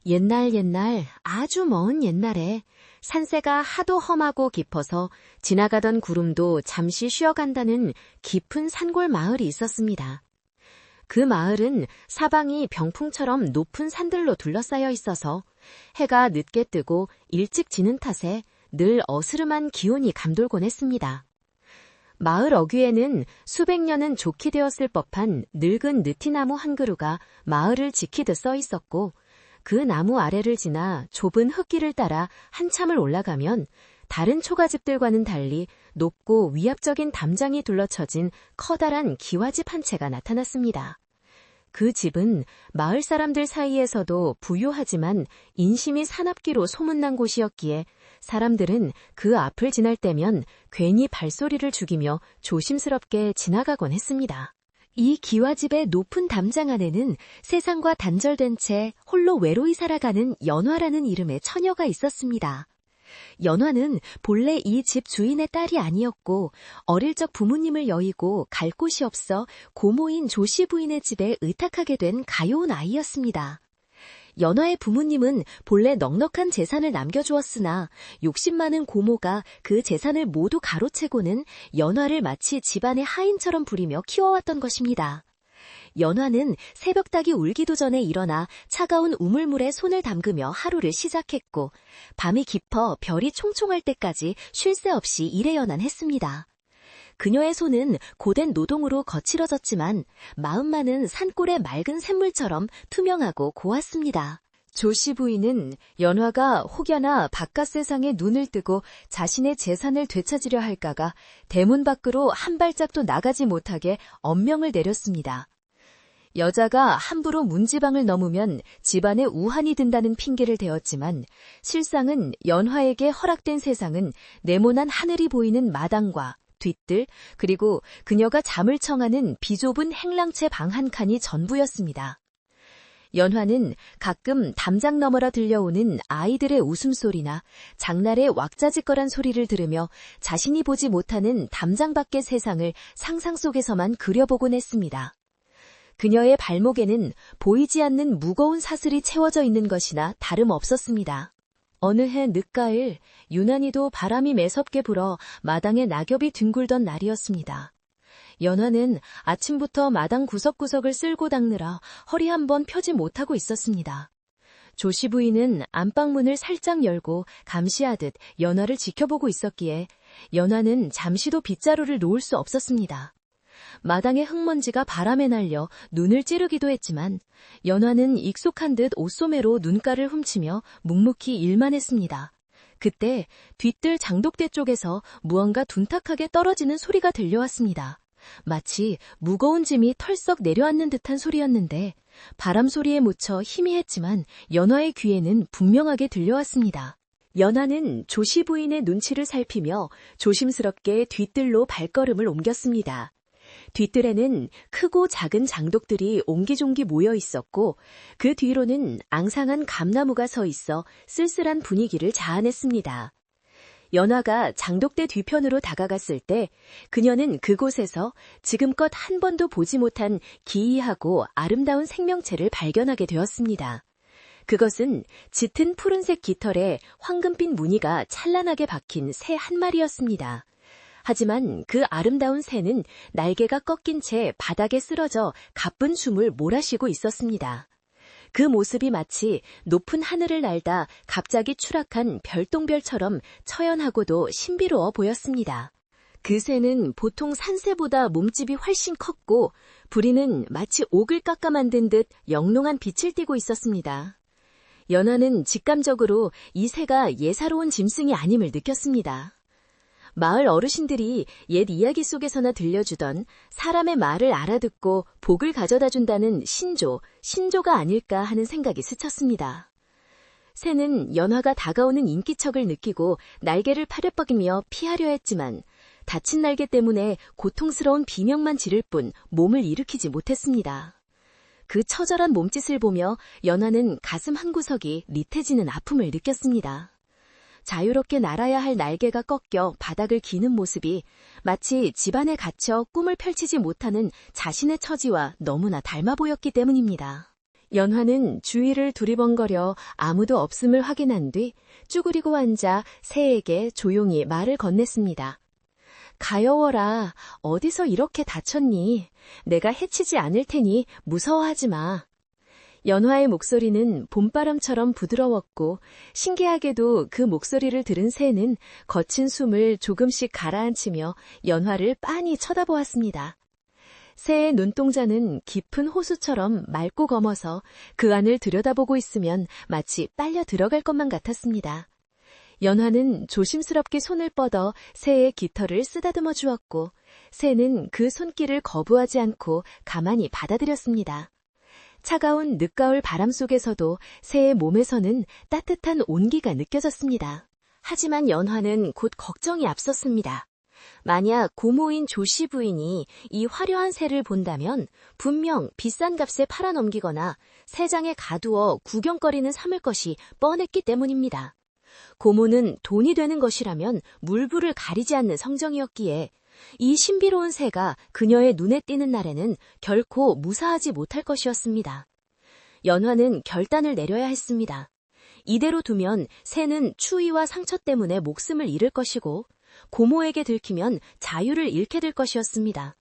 옛날 아주 먼 옛날에 산세가 하도 험하고 깊어서 지나가던 구름도 잠시 쉬어간다는 깊은 산골 마을이 있었습니다. 그 마을은 사방이 병풍처럼 높은 산들로 둘러싸여 있어서 해가 늦게 뜨고 일찍 지는 탓에 늘 어스름한 기온이 감돌곤 했습니다. 마을 어귀에는 수백 년은 좋게 되었을 법한 늙은 느티나무 한 그루가 마을을 지키듯 써 있었고, 그 나무 아래를 지나 좁은 흙길을 따라 한참을 올라가면 다른 초가집들과는 달리 높고 위압적인 담장이 둘러쳐진 커다란 기와집 한 채가 나타났습니다. 그 집은 마을 사람들 사이에서도 부유하지만 인심이 사납기로 소문난 곳이었기에 사람들은 그 앞을 지날 때면 괜히 발소리를 죽이며 조심스럽게 지나가곤 했습니다. 이 기와집의 높은 담장 안에는 세상과 단절된 채 홀로 외로이 살아가는 연화라는 이름의 처녀가 있었습니다. 연화는 본래 이 집 주인의 딸이 아니었고 어릴 적 부모님을 여의고 갈 곳이 없어 고모인 조씨 부인의 집에 의탁하게 된 가여운 아이였습니다. 연화의 부모님은 본래 넉넉한 재산을 남겨주었으나 욕심 많은 고모가 그 재산을 모두 가로채고는 연화를 마치 집안의 하인처럼 부리며 키워왔던 것입니다. 연화는 새벽닭이 울기도 전에 일어나 차가운 우물물에 손을 담그며 하루를 시작했고, 밤이 깊어 별이 총총할 때까지 쉴 새 없이 일에연한 했습니다. 그녀의 손은 고된 노동으로 거칠어졌지만 마음만은 산골의 맑은 샘물처럼 투명하고 고왔습니다. 조씨 부인은 연화가 혹여나 바깥 세상에 눈을 뜨고 자신의 재산을 되찾으려 할까가 대문 밖으로 한 발짝도 나가지 못하게 엄명을 내렸습니다. 여자가 함부로 문지방을 넘으면 집안에 우환이 든다는 핑계를 대었지만 실상은 연화에게 허락된 세상은 네모난 하늘이 보이는 마당과 뒷뜰, 그리고 그녀가 잠을 청하는 비좁은 행랑채 방 한 칸이 전부였습니다. 연화는 가끔 담장 너머라 들려오는 아이들의 웃음소리나 장날의 왁자지껄한 소리를 들으며 자신이 보지 못하는 담장 밖의 세상을 상상 속에서만 그려보곤 했습니다. 그녀의 발목에는 보이지 않는 무거운 사슬이 채워져 있는 것이나 다름없었습니다. 어느 해 늦가을 유난히도 바람이 매섭게 불어 마당에 낙엽이 뒹굴던 날이었습니다. 연화는 아침부터 마당 구석구석을 쓸고 닦느라 허리 한번 펴지 못하고 있었습니다. 조씨 부인은 안방문을 살짝 열고 감시하듯 연화를 지켜보고 있었기에 연화는 잠시도 빗자루를 놓을 수 없었습니다. 마당의 흙먼지가 바람에 날려 눈을 찌르기도 했지만 연화는 익숙한 듯 옷소매로 눈가를 훔치며 묵묵히 일만 했습니다. 그때 뒷뜰 장독대 쪽에서 무언가 둔탁하게 떨어지는 소리가 들려왔습니다. 마치 무거운 짐이 털썩 내려앉는 듯한 소리였는데 바람 소리에 묻혀 희미했지만 연화의 귀에는 분명하게 들려왔습니다. 연화는 조씨 부인의 눈치를 살피며 조심스럽게 뒷뜰로 발걸음을 옮겼습니다. 뒷뜰에는 크고 작은 장독들이 옹기종기 모여 있었고 그 뒤로는 앙상한 감나무가 서 있어 쓸쓸한 분위기를 자아냈습니다. 연화가 장독대 뒤편으로 다가갔을 때 그녀는 그곳에서 지금껏 한 번도 보지 못한 기이하고 아름다운 생명체를 발견하게 되었습니다. 그것은 짙은 푸른색 깃털에 황금빛 무늬가 찬란하게 박힌 새 한 마리였습니다. 하지만 그 아름다운 새는 날개가 꺾인 채 바닥에 쓰러져 가쁜 숨을 몰아쉬고 있었습니다. 그 모습이 마치 높은 하늘을 날다 갑자기 추락한 별똥별처럼 처연하고도 신비로워 보였습니다. 그 새는 보통 산새보다 몸집이 훨씬 컸고 부리는 마치 옥을 깎아 만든 듯 영롱한 빛을 띠고 있었습니다. 연화는 직감적으로 이 새가 예사로운 짐승이 아님을 느꼈습니다. 마을 어르신들이 옛 이야기 속에서나 들려주던 사람의 말을 알아듣고 복을 가져다준다는 신조가 아닐까 하는 생각이 스쳤습니다. 새는 연화가 다가오는 인기척을 느끼고 날개를 파려뻗이며 피하려 했지만 다친 날개 때문에 고통스러운 비명만 지를 뿐 몸을 일으키지 못했습니다. 그 처절한 몸짓을 보며 연화는 가슴 한구석이 리태지는 아픔을 느꼈습니다. 자유롭게 날아야 할 날개가 꺾여 바닥을 기는 모습이 마치 집안에 갇혀 꿈을 펼치지 못하는 자신의 처지와 너무나 닮아 보였기 때문입니다. 연화는 주위를 두리번거려 아무도 없음을 확인한 뒤 쭈그리고 앉아 새에게 조용히 말을 건넸습니다. 가여워라. 어디서 이렇게 다쳤니? 내가 해치지 않을 테니 무서워하지 마. 연화의 목소리는 봄바람처럼 부드러웠고 신기하게도 그 목소리를 들은 새는 거친 숨을 조금씩 가라앉히며 연화를 빤히 쳐다보았습니다. 새의 눈동자는 깊은 호수처럼 맑고 검어서 그 안을 들여다보고 있으면 마치 빨려 들어갈 것만 같았습니다. 연화는 조심스럽게 손을 뻗어 새의 깃털을 쓰다듬어 주었고 새는 그 손길을 거부하지 않고 가만히 받아들였습니다. 차가운 늦가을 바람 속에서도 새의 몸에서는 따뜻한 온기가 느껴졌습니다. 하지만 연화는 곧 걱정이 앞섰습니다. 만약 고모인 조씨 부인이 이 화려한 새를 본다면 분명 비싼 값에 팔아넘기거나 새장에 가두어 구경거리는 삼을 것이 뻔했기 때문입니다. 고모는 돈이 되는 것이라면 물불을 가리지 않는 성정이었기에 이 신비로운 새가 그녀의 눈에 띄는 날에는 결코 무사하지 못할 것이었습니다. 연화는 결단을 내려야 했습니다. 이대로 두면 새는 추위와 상처 때문에 목숨을 잃을 것이고 고모에게 들키면 자유를 잃게 될 것이었습니다.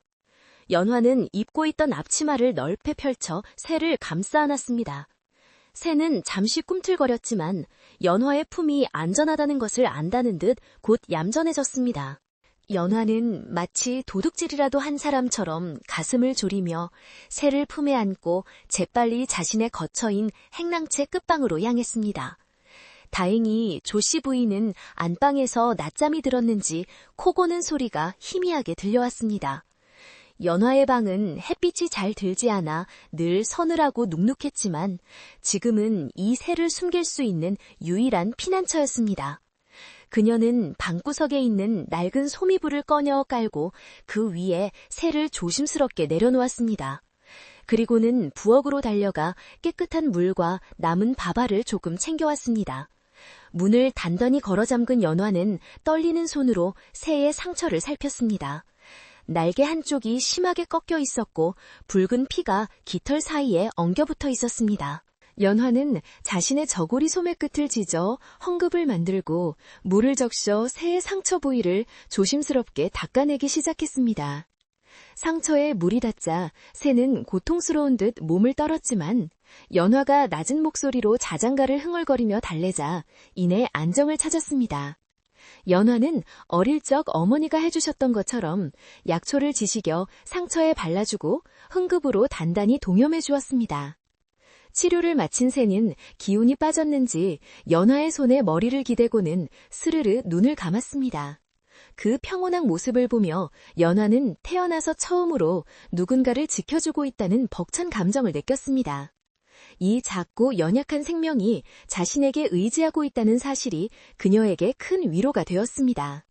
연화는 입고 있던 앞치마를 넓게 펼쳐 새를 감싸 안았습니다. 새는 잠시 꿈틀거렸지만 연화의 품이 안전하다는 것을 안다는 듯 곧 얌전해졌습니다. 연화는 마치 도둑질이라도 한 사람처럼 가슴을 졸이며 새를 품에 안고 재빨리 자신의 거처인 행랑채 끝방으로 향했습니다. 다행히 조씨 부인은 안방에서 낮잠이 들었는지 코 고는 소리가 희미하게 들려왔습니다. 연화의 방은 햇빛이 잘 들지 않아 늘 서늘하고 눅눅했지만 지금은 이 새를 숨길 수 있는 유일한 피난처였습니다. 그녀는 방구석에 있는 낡은 소미불을 꺼내어 깔고 그 위에 새를 조심스럽게 내려놓았습니다. 그리고는 부엌으로 달려가 깨끗한 물과 남은 밥알을 조금 챙겨왔습니다. 문을 단단히 걸어 잠근 연화는 떨리는 손으로 새의 상처를 살폈습니다. 날개 한쪽이 심하게 꺾여 있었고 붉은 피가 깃털 사이에 엉겨붙어 있었습니다. 연화는 자신의 저고리 소매 끝을 찢어 헝겊을 만들고 물을 적셔 새의 상처 부위를 조심스럽게 닦아내기 시작했습니다. 상처에 물이 닿자 새는 고통스러운 듯 몸을 떨었지만 연화가 낮은 목소리로 자장가를 흥얼거리며 달래자 이내 안정을 찾았습니다. 연화는 어릴 적 어머니가 해주셨던 것처럼 약초를 지식여 상처에 발라주고 흥급으로 단단히 동염해 주었습니다. 치료를 마친 새는 기운이 빠졌는지 연화의 손에 머리를 기대고는 스르르 눈을 감았습니다. 그 평온한 모습을 보며 연화는 태어나서 처음으로 누군가를 지켜주고 있다는 벅찬 감정을 느꼈습니다. 이 작고 연약한 생명이 자신에게 의지하고 있다는 사실이 그녀에게 큰 위로가 되었습니다.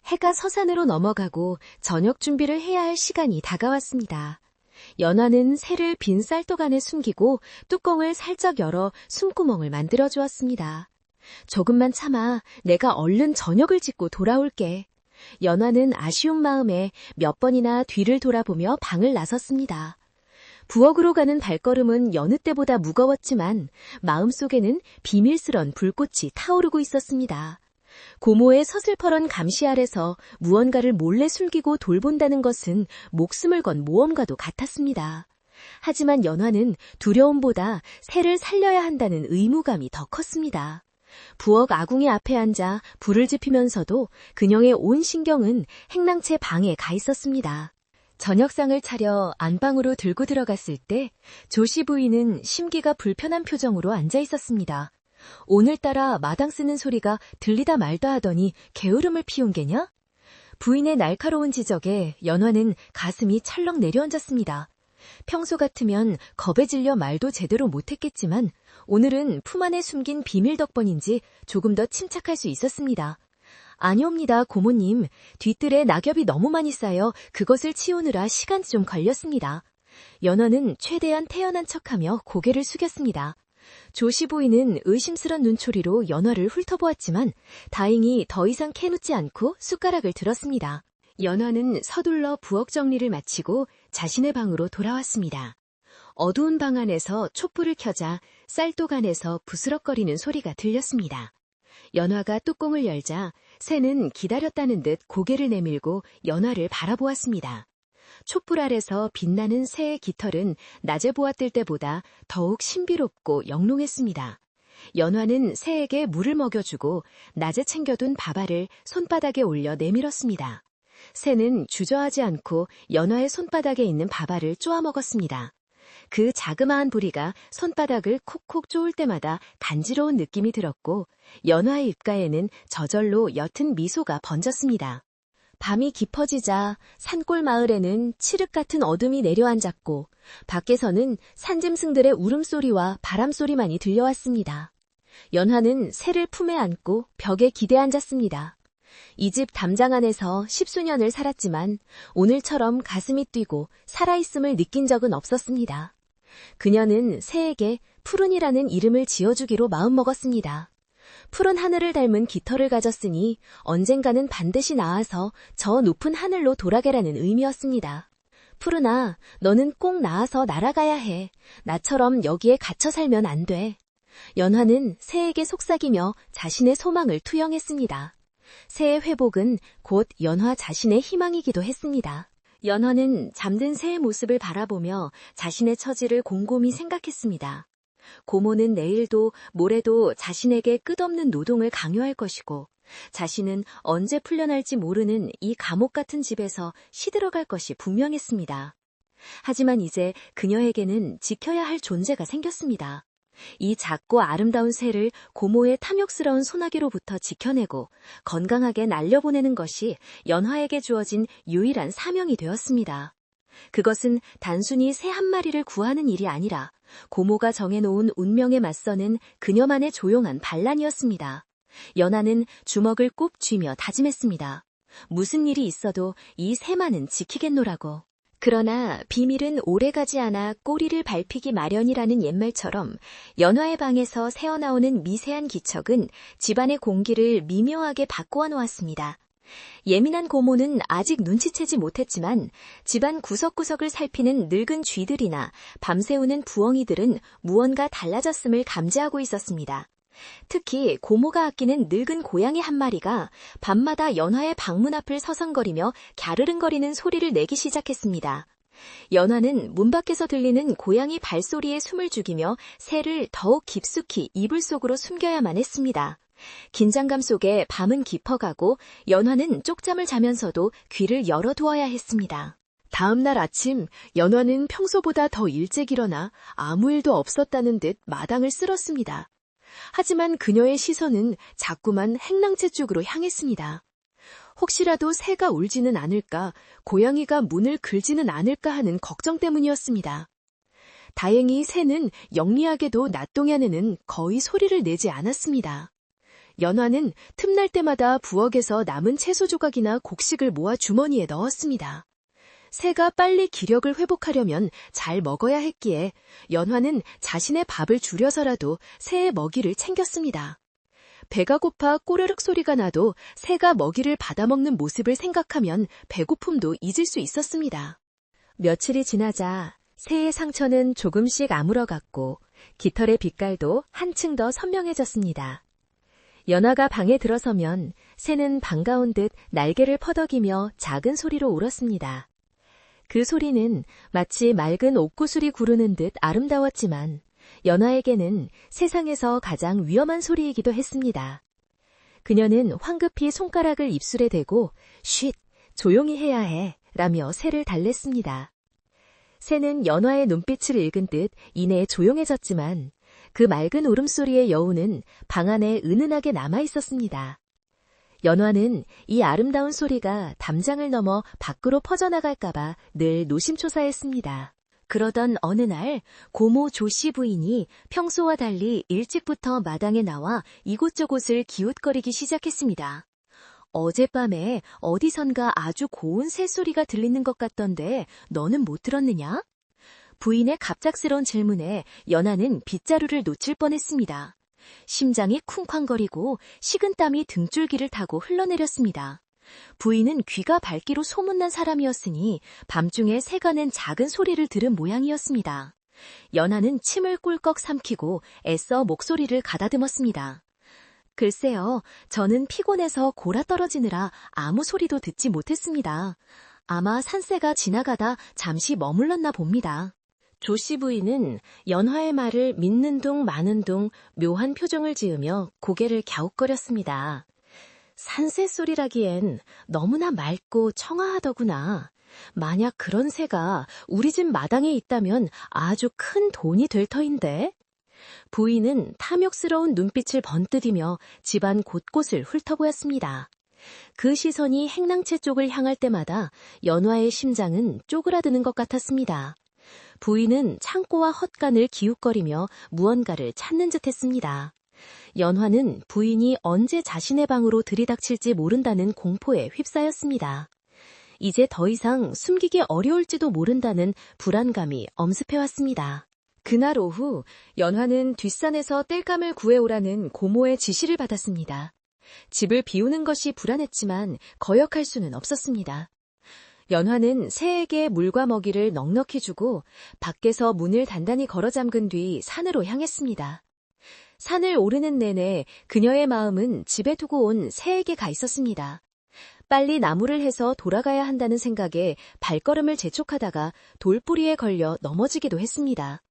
해가 서산으로 넘어가고 저녁 준비를 해야 할 시간이 다가왔습니다. 연화는 새를 빈 쌀떡 안에 숨기고 뚜껑을 살짝 열어 숨구멍을 만들어 주었습니다. 조금만 참아, 내가 얼른 저녁을 짓고 돌아올게. 연화는 아쉬운 마음에 몇 번이나 뒤를 돌아보며 방을 나섰습니다. 부엌으로 가는 발걸음은 여느 때보다 무거웠지만 마음속에는 비밀스런 불꽃이 타오르고 있었습니다. 고모의 서슬퍼런 감시 아래서 무언가를 몰래 숨기고 돌본다는 것은 목숨을 건 모험과도 같았습니다. 하지만 연화는 두려움보다 새를 살려야 한다는 의무감이 더 컸습니다. 부엌 아궁이 앞에 앉아 불을 지피면서도 그녀의 온 신경은 행랑채 방에 가 있었습니다. 저녁상을 차려 안방으로 들고 들어갔을 때 조씨 부인은 심기가 불편한 표정으로 앉아 있었습니다. 오늘따라 마당 쓰는 소리가 들리다 말다 하더니 게으름을 피운 게냐? 부인의 날카로운 지적에 연화는 가슴이 철렁 내려앉았습니다. 평소 같으면 겁에 질려 말도 제대로 못했겠지만 오늘은 품 안에 숨긴 비밀 덕분인지 조금 더 침착할 수 있었습니다. 아니옵니다, 고모님. 뒤뜰에 낙엽이 너무 많이 쌓여 그것을 치우느라 시간이 좀 걸렸습니다. 연화는 최대한 태연한 척하며 고개를 숙였습니다. 조씨 부인은 의심스런 눈초리로 연화를 훑어보았지만 다행히 더 이상 캐묻지 않고 숟가락을 들었습니다. 연화는 서둘러 부엌 정리를 마치고 자신의 방으로 돌아왔습니다. 어두운 방 안에서 촛불을 켜자 쌀독 안에서 부스럭거리는 소리가 들렸습니다. 연화가 뚜껑을 열자 새는 기다렸다는 듯 고개를 내밀고 연화를 바라보았습니다. 촛불 아래서 빛나는 새의 깃털은 낮에 보았을 때보다 더욱 신비롭고 영롱했습니다. 연화는 새에게 물을 먹여주고 낮에 챙겨둔 밥알을 손바닥에 올려 내밀었습니다. 새는 주저하지 않고 연화의 손바닥에 있는 밥알을 쪼아 먹었습니다. 그 자그마한 부리가 손바닥을 콕콕 쪼을 때마다 간지러운 느낌이 들었고 연화의 입가에는 저절로 옅은 미소가 번졌습니다. 밤이 깊어지자 산골 마을에는 칠흑 같은 어둠이 내려앉았고 밖에서는 산짐승들의 울음소리와 바람소리만이 들려왔습니다. 연화는 새를 품에 안고 벽에 기대 앉았습니다. 이 집 담장 안에서 10수년을 살았지만 오늘처럼 가슴이 뛰고 살아있음을 느낀 적은 없었습니다. 그녀는 새에게 푸른이라는 이름을 지어주기로 마음먹었습니다. 푸른 하늘을 닮은 깃털을 가졌으니 언젠가는 반드시 나아서 저 높은 하늘로 돌아가라는 의미였습니다. 푸른아, 너는 꼭 나아서 날아가야 해. 나처럼 여기에 갇혀 살면 안 돼. 연화는 새에게 속삭이며 자신의 소망을 투영했습니다. 새의 회복은 곧 연화 자신의 희망이기도 했습니다. 연화는 잠든 새의 모습을 바라보며 자신의 처지를 곰곰이 생각했습니다. 고모는 내일도 모레도 자신에게 끝없는 노동을 강요할 것이고 자신은 언제 풀려날지 모르는 이 감옥 같은 집에서 시들어갈 것이 분명했습니다. 하지만 이제 그녀에게는 지켜야 할 존재가 생겼습니다. 이 작고 아름다운 새를 고모의 탐욕스러운 소나기로부터 지켜내고 건강하게 날려보내는 것이 연화에게 주어진 유일한 사명이 되었습니다. 그것은 단순히 새 한 마리를 구하는 일이 아니라 고모가 정해놓은 운명에 맞서는 그녀만의 조용한 반란이었습니다. 연화는 주먹을 꼭 쥐며 다짐했습니다. 무슨 일이 있어도 이 새만은 지키겠노라고. 그러나 비밀은 오래가지 않아 꼬리를 밟히기 마련이라는 옛말처럼 연화의 방에서 새어나오는 미세한 기척은 집안의 공기를 미묘하게 바꾸어 놓았습니다. 예민한 고모는 아직 눈치채지 못했지만 집안 구석구석을 살피는 늙은 쥐들이나 밤새우는 부엉이들은 무언가 달라졌음을 감지하고 있었습니다. 특히 고모가 아끼는 늙은 고양이 한 마리가 밤마다 연화의 방문 앞을 서성거리며 갸르릉거리는 소리를 내기 시작했습니다. 연화는 문 밖에서 들리는 고양이 발소리에 숨을 죽이며 새를 더욱 깊숙이 이불 속으로 숨겨야만 했습니다. 긴장감 속에 밤은 깊어가고 연화는 쪽잠을 자면서도 귀를 열어두어야 했습니다. 다음 날 아침 연화는 평소보다 더 일찍 일어나 아무 일도 없었다는 듯 마당을 쓸었습니다. 하지만 그녀의 시선은 자꾸만 행랑채 쪽으로 향했습니다. 혹시라도 새가 울지는 않을까, 고양이가 문을 긁지는 않을까 하는 걱정 때문이었습니다. 다행히 새는 영리하게도 낮 동안에는 거의 소리를 내지 않았습니다. 연화는 틈날 때마다 부엌에서 남은 채소 조각이나 곡식을 모아 주머니에 넣었습니다. 새가 빨리 기력을 회복하려면 잘 먹어야 했기에 연화는 자신의 밥을 줄여서라도 새의 먹이를 챙겼습니다. 배가 고파 꼬르륵 소리가 나도 새가 먹이를 받아먹는 모습을 생각하면 배고픔도 잊을 수 있었습니다. 며칠이 지나자 새의 상처는 조금씩 아물어갔고 깃털의 빛깔도 한층 더 선명해졌습니다. 연화가 방에 들어서면 새는 반가운 듯 날개를 퍼덕이며 작은 소리로 울었습니다. 그 소리는 마치 맑은 옥구슬이 구르는 듯 아름다웠지만 연화에게는 세상에서 가장 위험한 소리이기도 했습니다. 그녀는 황급히 손가락을 입술에 대고 쉿! 조용히 해야 해! 라며 새를 달랬습니다. 새는 연화의 눈빛을 읽은 듯 이내 조용해졌지만 그 맑은 울음소리의 여운은 방 안에 은은하게 남아있었습니다. 연화는 이 아름다운 소리가 담장을 넘어 밖으로 퍼져나갈까봐 늘 노심초사했습니다. 그러던 어느 날 고모 조씨 부인이 평소와 달리 일찍부터 마당에 나와 이곳저곳을 기웃거리기 시작했습니다. 어젯밤에 어디선가 아주 고운 새소리가 들리는 것 같던데 너는 못 들었느냐? 부인의 갑작스러운 질문에 연화는 빗자루를 놓칠 뻔했습니다. 심장이 쿵쾅거리고 식은땀이 등줄기를 타고 흘러내렸습니다. 부인은 귀가 밝기로 소문난 사람이었으니 밤중에 새가 낸 작은 소리를 들은 모양이었습니다. 연화는 침을 꿀꺽 삼키고 애써 목소리를 가다듬었습니다. 글쎄요, 저는 피곤해서 골아떨어지느라 아무 소리도 듣지 못했습니다. 아마 산새가 지나가다 잠시 머물렀나 봅니다. 조씨 부인은 연화의 말을 믿는 둥 마는 둥 묘한 표정을 지으며 고개를 갸웃거렸습니다. 산새 소리라기엔 너무나 맑고 청아하더구나. 만약 그런 새가 우리 집 마당에 있다면 아주 큰 돈이 될 터인데. 부인은 탐욕스러운 눈빛을 번뜩이며 집안 곳곳을 훑어보았습니다. 그 시선이 행랑채 쪽을 향할 때마다 연화의 심장은 쪼그라드는 것 같았습니다. 부인은 창고와 헛간을 기웃거리며 무언가를 찾는 듯 했습니다. 연화는 부인이 언제 자신의 방으로 들이닥칠지 모른다는 공포에 휩싸였습니다. 이제 더 이상 숨기기 어려울지도 모른다는 불안감이 엄습해왔습니다. 그날 오후 연화는 뒷산에서 땔감을 구해오라는 고모의 지시를 받았습니다. 집을 비우는 것이 불안했지만 거역할 수는 없었습니다. 연화는 새에게 물과 먹이를 넉넉히 주고 밖에서 문을 단단히 걸어 잠근 뒤 산으로 향했습니다. 산을 오르는 내내 그녀의 마음은 집에 두고 온 새에게 가 있었습니다. 빨리 나무를 해서 돌아가야 한다는 생각에 발걸음을 재촉하다가 돌뿌리에 걸려 넘어지기도 했습니다.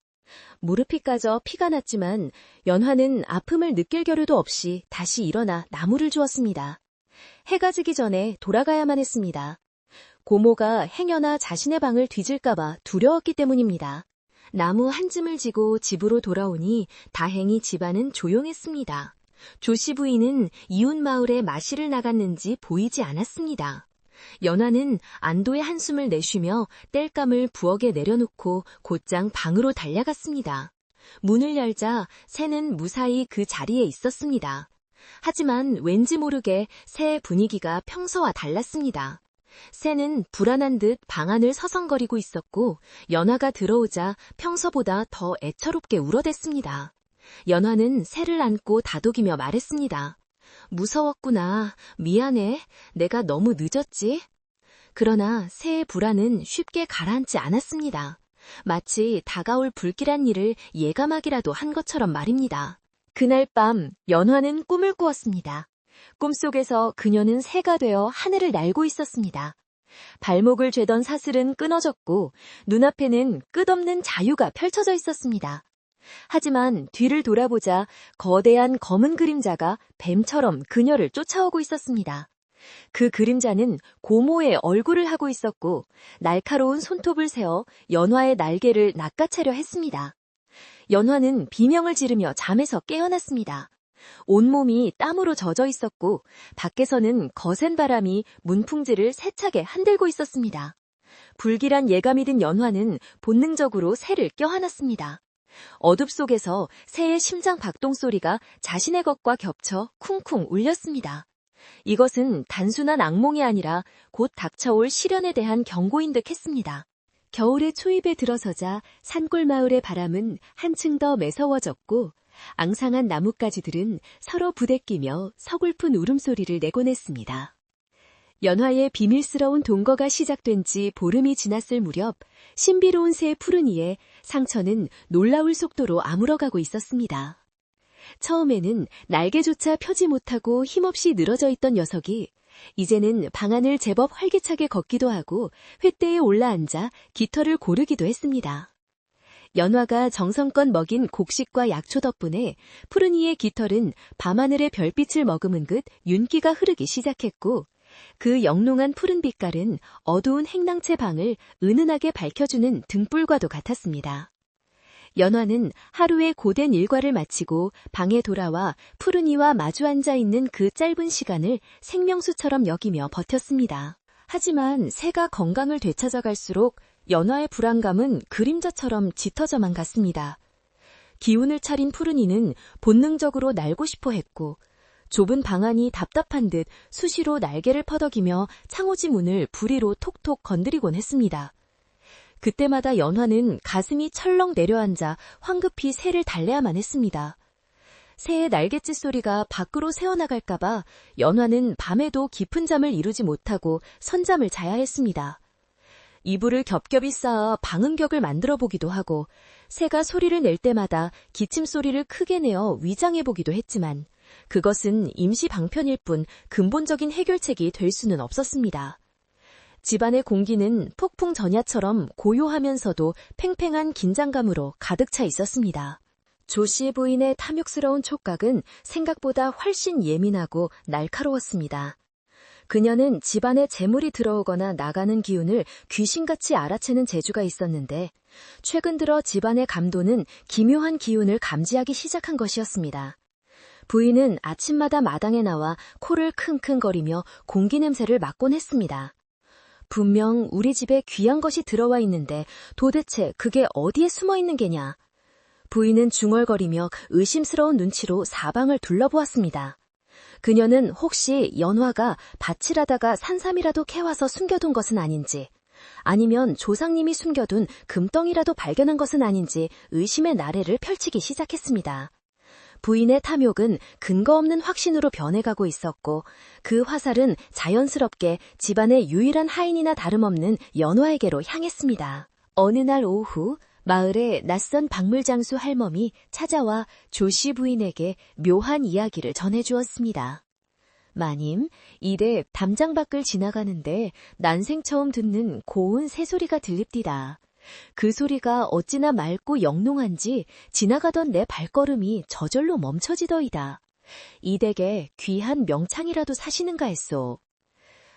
무릎이 까져 피가 났지만 연화는 아픔을 느낄 겨를도 없이 다시 일어나 나무를 주었습니다. 해가 지기 전에 돌아가야만 했습니다. 고모가 행여나 자신의 방을 뒤질까봐 두려웠기 때문입니다. 나무 한 쯤을 지고 집으로 돌아오니 다행히 집안은 조용했습니다. 조씨 부인은 이웃 마을에 마시를 나갔는지 보이지 않았습니다. 연화는 안도의 한숨을 내쉬며 땔감을 부엌에 내려놓고 곧장 방으로 달려갔습니다. 문을 열자 새는 무사히 그 자리에 있었습니다. 하지만 왠지 모르게 새의 분위기가 평소와 달랐습니다. 새는 불안한 듯 방 안을 서성거리고 있었고 연화가 들어오자 평소보다 더 애처롭게 울어댔습니다. 연화는 새를 안고 다독이며 말했습니다. 무서웠구나. 미안해. 내가 너무 늦었지? 그러나 새의 불안은 쉽게 가라앉지 않았습니다. 마치 다가올 불길한 일을 예감하기라도 한 것처럼 말입니다. 그날 밤 연화는 꿈을 꾸었습니다. 꿈속에서 그녀는 새가 되어 하늘을 날고 있었습니다. 발목을 죄던 사슬은 끊어졌고 눈앞에는 끝없는 자유가 펼쳐져 있었습니다. 하지만 뒤를 돌아보자 거대한 검은 그림자가 뱀처럼 그녀를 쫓아오고 있었습니다. 그 그림자는 고모의 얼굴을 하고 있었고 날카로운 손톱을 세워 연화의 날개를 낚아채려 했습니다. 연화는 비명을 지르며 잠에서 깨어났습니다. 온몸이 땀으로 젖어 있었고 밖에서는 거센 바람이 문풍지를 세차게 흔들고 있었습니다. 불길한 예감이 든 연화는 본능적으로 새를 껴안았습니다. 어둡 속에서 새의 심장 박동 소리가 자신의 것과 겹쳐 쿵쿵 울렸습니다. 이것은 단순한 악몽이 아니라 곧 닥쳐올 시련에 대한 경고인 듯 했습니다. 겨울의 초입에 들어서자 산골 마을의 바람은 한층 더 매서워졌고 앙상한 나뭇가지들은 서로 부대끼며 서글픈 울음소리를 내곤 했습니다. 연화의 비밀스러운 동거가 시작된 지 보름이 지났을 무렵 신비로운 새의 푸른이에 상처는 놀라울 속도로 아물어가고 있었습니다. 처음에는 날개조차 펴지 못하고 힘없이 늘어져 있던 녀석이 이제는 방안을 제법 활기차게 걷기도 하고 횃대에 올라앉아 깃털을 고르기도 했습니다. 연화가 정성껏 먹인 곡식과 약초 덕분에 푸른이의 깃털은 밤하늘의 별빛을 머금은 듯 윤기가 흐르기 시작했고 그 영롱한 푸른 빛깔은 어두운 행랑채 방을 은은하게 밝혀주는 등불과도 같았습니다. 연화는 하루의 고된 일과를 마치고 방에 돌아와 푸른이와 마주 앉아 있는 그 짧은 시간을 생명수처럼 여기며 버텼습니다. 하지만 새가 건강을 되찾아갈수록 연화의 불안감은 그림자처럼 짙어져만 갔습니다. 기운을 차린 푸른이는 본능적으로 날고 싶어 했고 좁은 방 안이 답답한 듯 수시로 날개를 퍼덕이며 창호지 문을 부리로 톡톡 건드리곤 했습니다. 그때마다 연화는 가슴이 철렁 내려앉아 황급히 새를 달래야만 했습니다. 새의 날갯짓 소리가 밖으로 새어나갈까봐 연화는 밤에도 깊은 잠을 이루지 못하고 선잠을 자야 했습니다. 이불을 겹겹이 쌓아 방음벽을 만들어 보기도 하고 새가 소리를 낼 때마다 기침 소리를 크게 내어 위장해 보기도 했지만 그것은 임시 방편일 뿐 근본적인 해결책이 될 수는 없었습니다. 집안의 공기는 폭풍 전야처럼 고요하면서도 팽팽한 긴장감으로 가득 차 있었습니다. 조 씨의 부인의 탐욕스러운 촉각은 생각보다 훨씬 예민하고 날카로웠습니다. 그녀는 집안에 재물이 들어오거나 나가는 기운을 귀신같이 알아채는 재주가 있었는데 최근 들어 집안의 감도는 기묘한 기운을 감지하기 시작한 것이었습니다. 부인은 아침마다 마당에 나와 코를 킁킁거리며 공기 냄새를 맡곤 했습니다. 분명 우리 집에 귀한 것이 들어와 있는데 도대체 그게 어디에 숨어 있는 게냐. 부인은 중얼거리며 의심스러운 눈치로 사방을 둘러보았습니다. 그녀는 혹시 연화가 밭일하다가 산삼이라도 캐와서 숨겨둔 것은 아닌지, 아니면 조상님이 숨겨둔 금덩이라도 발견한 것은 아닌지 의심의 나래를 펼치기 시작했습니다. 부인의 탐욕은 근거 없는 확신으로 변해가고 있었고 그 화살은 자연스럽게 집안의 유일한 하인이나 다름없는 연화에게로 향했습니다. 어느 날 오후 마을에 낯선 박물장수 할멈이 찾아와 조씨 부인에게 묘한 이야기를 전해주었습니다. 마님, 이래 담장 밖을 지나가는데 난생 처음 듣는 고운 새소리가 들립디다. 그 소리가 어찌나 맑고 영롱한지 지나가던 내 발걸음이 저절로 멈춰지더이다. 이 댁에 귀한 명창이라도 사시는가 했소.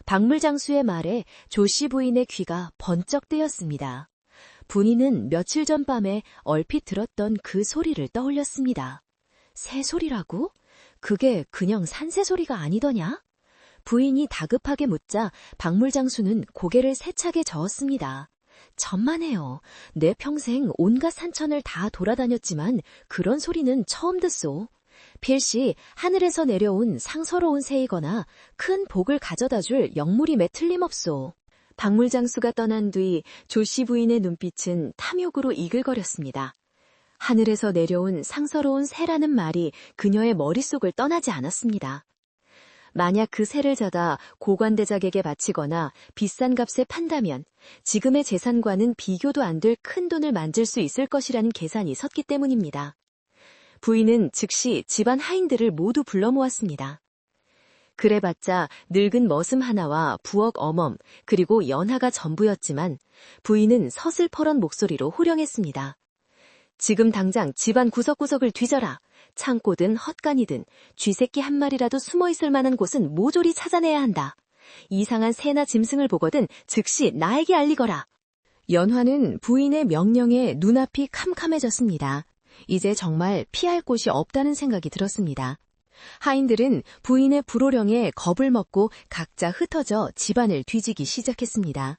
박물장수의 말에 조씨 부인의 귀가 번쩍 뜨였습니다. 분이는 며칠 전 밤에 얼핏 들었던 그 소리를 떠올렸습니다. 새소리라고? 그게 그냥 산새소리가 아니더냐? 부인이 다급하게 묻자 박물장수는 고개를 세차게 저었습니다. 천만에요. 내 평생 온갖 산천을 다 돌아다녔지만 그런 소리는 처음 듣소. 필시 하늘에서 내려온 상서로운 새이거나 큰 복을 가져다줄 영물임에 틀림없소. 박물장수가 떠난 뒤 조씨 부인의 눈빛은 탐욕으로 이글거렸습니다. 하늘에서 내려온 상서로운 새라는 말이 그녀의 머릿속을 떠나지 않았습니다. 만약 그 새를 잡아 고관대작에게 바치거나 비싼 값에 판다면 지금의 재산과는 비교도 안 될 큰 돈을 만질 수 있을 것이라는 계산이 섰기 때문입니다. 부인은 즉시 집안 하인들을 모두 불러 모았습니다. 그래봤자 늙은 머슴 하나와 부엌 어멈 그리고 연하가 전부였지만 부인은 서슬퍼런 목소리로 호령했습니다. 지금 당장 집안 구석구석을 뒤져라. 창고든 헛간이든 쥐새끼 한 마리라도 숨어있을 만한 곳은 모조리 찾아내야 한다. 이상한 새나 짐승을 보거든 즉시 나에게 알리거라. 연화는 부인의 명령에 눈앞이 캄캄해졌습니다. 이제 정말 피할 곳이 없다는 생각이 들었습니다. 하인들은 부인의 불호령에 겁을 먹고 각자 흩어져 집안을 뒤지기 시작했습니다.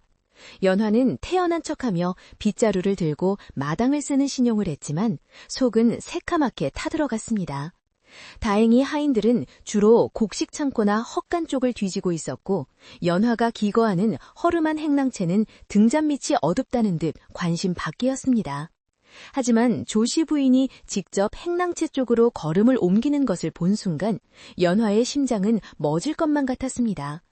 연화는 태연한 척하며 빗자루를 들고 마당을 쓰는 신용을 했지만 속은 새카맣게 타들어갔습니다. 다행히 하인들은 주로 곡식 창고나 헛간 쪽을 뒤지고 있었고 연화가 기거하는 허름한 행랑채는 등잔 밑이 어둡다는 듯 관심 밖이었습니다. 하지만 조씨 부인이 직접 행랑채 쪽으로 걸음을 옮기는 것을 본 순간 연화의 심장은 멎을 것만 같았습니다.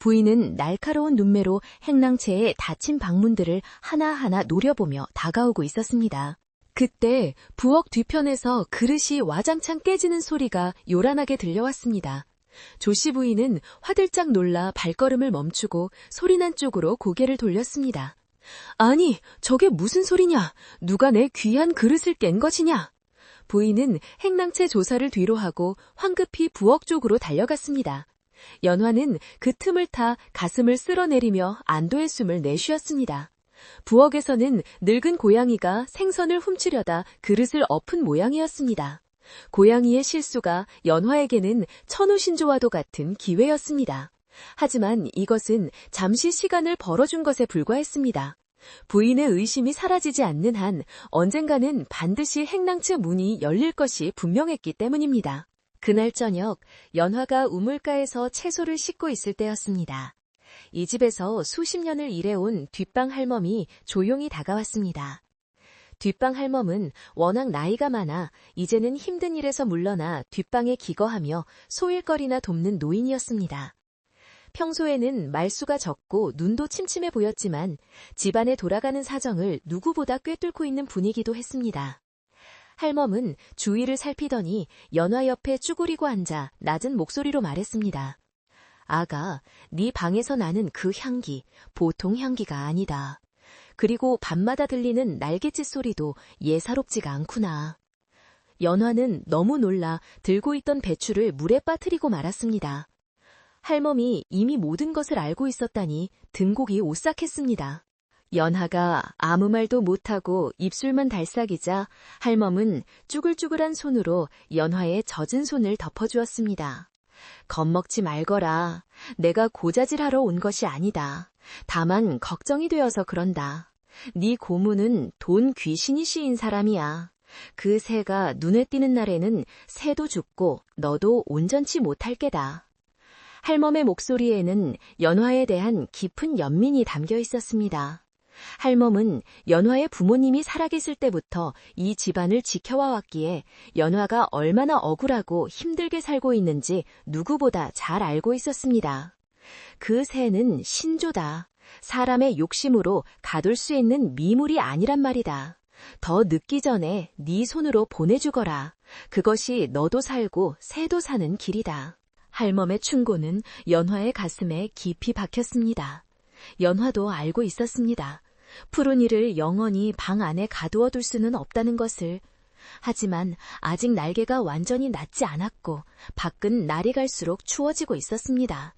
부인은 날카로운 눈매로 행랑채의 닫힌 방문들을 하나하나 노려보며 다가오고 있었습니다. 그때 부엌 뒤편에서 그릇이 와장창 깨지는 소리가 요란하게 들려왔습니다. 조씨 부인은 화들짝 놀라 발걸음을 멈추고 소리난 쪽으로 고개를 돌렸습니다. 아니, 저게 무슨 소리냐? 누가 내 귀한 그릇을 깬 것이냐? 부인은 행랑채 조사를 뒤로 하고 황급히 부엌 쪽으로 달려갔습니다. 연화는 그 틈을 타 가슴을 쓸어내리며 안도의 숨을 내쉬었습니다. 부엌에서는 늙은 고양이가 생선을 훔치려다 그릇을 엎은 모양이었습니다. 고양이의 실수가 연화에게는 천우신조와도 같은 기회였습니다. 하지만 이것은 잠시 시간을 벌어준 것에 불과했습니다. 부인의 의심이 사라지지 않는 한 언젠가는 반드시 행랑채 문이 열릴 것이 분명했기 때문입니다. 그날 저녁 연화가 우물가에서 채소를 씻고 있을 때였습니다. 이 집에서 수십 년을 일해온 뒷방 할멈이 조용히 다가왔습니다. 뒷방 할멈은 워낙 나이가 많아 이제는 힘든 일에서 물러나 뒷방에 기거하며 소일거리나 돕는 노인이었습니다. 평소에는 말수가 적고 눈도 침침해 보였지만 집안에 돌아가는 사정을 누구보다 꿰뚫고 있는 분이기도 했습니다. 할멈은 주위를 살피더니 연화 옆에 쭈그리고 앉아 낮은 목소리로 말했습니다. 아가, 네 방에서 나는 그 향기, 보통 향기가 아니다. 그리고 밤마다 들리는 날갯짓 소리도 예사롭지가 않구나. 연화는 너무 놀라 들고 있던 배추를 물에 빠뜨리고 말았습니다. 할멈이 이미 모든 것을 알고 있었다니 등골이 오싹했습니다. 연하가 아무 말도 못하고 입술만 달싹이자 할멈은 쭈글쭈글한 손으로 연화의 젖은 손을 덮어주었습니다. 겁먹지 말거라. 내가 고자질하러 온 것이 아니다. 다만 걱정이 되어서 그런다. 네 고모는 돈 귀신이시인 사람이야. 그 새가 눈에 띄는 날에는 새도 죽고 너도 온전치 못할 게다. 할멈의 목소리에는 연화에 대한 깊은 연민이 담겨 있었습니다. 할멈은 연화의 부모님이 살아계실 때부터 이 집안을 지켜와 왔기에 연화가 얼마나 억울하고 힘들게 살고 있는지 누구보다 잘 알고 있었습니다. 그 새는 신조다. 사람의 욕심으로 가둘 수 있는 미물이 아니란 말이다. 더 늦기 전에 네 손으로 보내주거라. 그것이 너도 살고 새도 사는 길이다. 할멈의 충고는 연화의 가슴에 깊이 박혔습니다. 연화도 알고 있었습니다. 푸른이를 영원히 방 안에 가두어 둘 수는 없다는 것을. 하지만 아직 날개가 완전히 낫지 않았고 밖은 날이 갈수록 추워지고 있었습니다.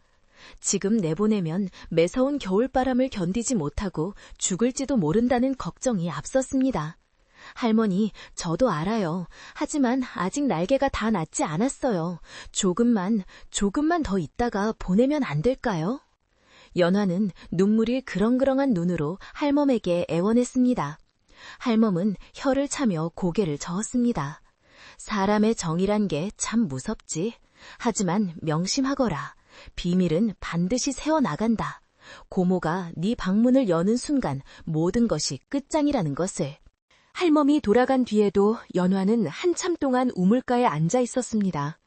지금 내보내면 매서운 겨울바람을 견디지 못하고 죽을지도 모른다는 걱정이 앞섰습니다. 할머니, 저도 알아요. 하지만 아직 날개가 다 낫지 않았어요. 조금만 더 있다가 보내면 안 될까요? 연화는 눈물이 그렁그렁한 눈으로 할멈에게 애원했습니다. 할멈은 혀를 차며 고개를 저었습니다. 사람의 정이란 게 참 무섭지. 하지만 명심하거라. 비밀은 반드시 새어나간다. 고모가 네 방문을 여는 순간 모든 것이 끝장이라는 것을. 할멈이 돌아간 뒤에도 연화는 한참 동안 우물가에 앉아 있었습니다.